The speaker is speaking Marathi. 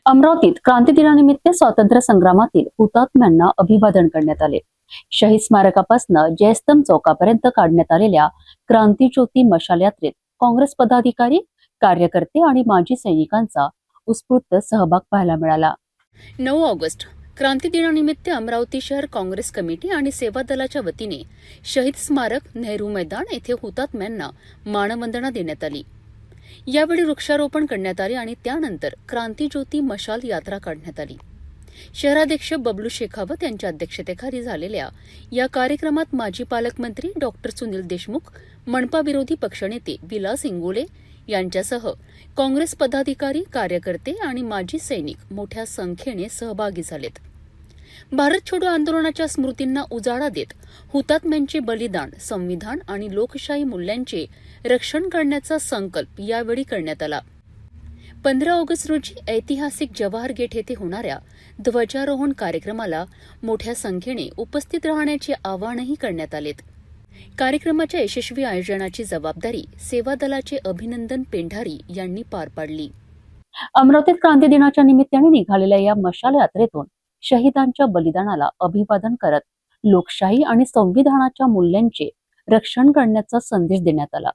अमरावतीत क्रांती दिनानिमित्त स्वातंत्र्य संग्रामातील हुतात्म्यांना अभिवादन करण्यात आले। शहीद स्मारकापासून जयस्तंभ चौकापर्यंत काढण्यात आलेल्या क्रांती ज्योती मशाल यात्रेत काँग्रेस पदाधिकारी, कार्यकर्ते आणि माजी सैनिकांचा उत्स्फूर्त सहभाग पाहायला मिळाला। 9 ऑगस्ट क्रांती दिनानिमित्त अमरावती शहर काँग्रेस कमिटी आणि सेवा दलाच्या वतीने शहीद स्मारक, नेहरू मैदान येथे हुतात्म्यांना मानवंदना देण्यात आली। यावेळी वृक्षारोपण करण्यात आले आणि त्यानंतर क्रांती ज्योती मशाल यात्रा काढण्यात आली। शहराध्यक्ष बबलू शेखावत यांच्या अध्यक्षतेखाली झालेल्या या कार्यक्रमात माजी पालकमंत्री डॉक्टर सुनील देशमुख, मनपा विरोधी पक्षनेते विलास इंगोले यांच्यासह काँग्रेस पदाधिकारी, कार्यकर्ते आणि माजी सैनिक मोठ्या संख्येने सहभागी झालेत। भारत छोडो आंदोलनाच्या स्मृतींना उजाळा देत हुतात्म्यांचे बलिदान, संविधान आणि लोकशाही मूल्यांचे रक्षण करण्याचा संकल्प यावेळी करण्यात आला। 15 ऑगस्ट रोजी ऐतिहासिक जवाहर गेट येथे होणाऱ्या ध्वजारोहण कार्यक्रमाला मोठ्या संख्येने उपस्थित राहण्याचे आवाहनही करण्यात आलेत। कार्यक्रमाच्या यशस्वी आयोजनाची जबाबदारी सेवा दलाचे अभिनंदन पेंढारी यांनी पार पाडली। अमरावतीत क्रांती दिनाच्या निमित्ताने निघालेल्या या मशाल यात्रेतून शहीदांच्या बलिदानाला अभिवादन करत लोकशाही आणि संविधानाच्या मूल्यांचे रक्षण करण्याचा संदेश देण्यात आला।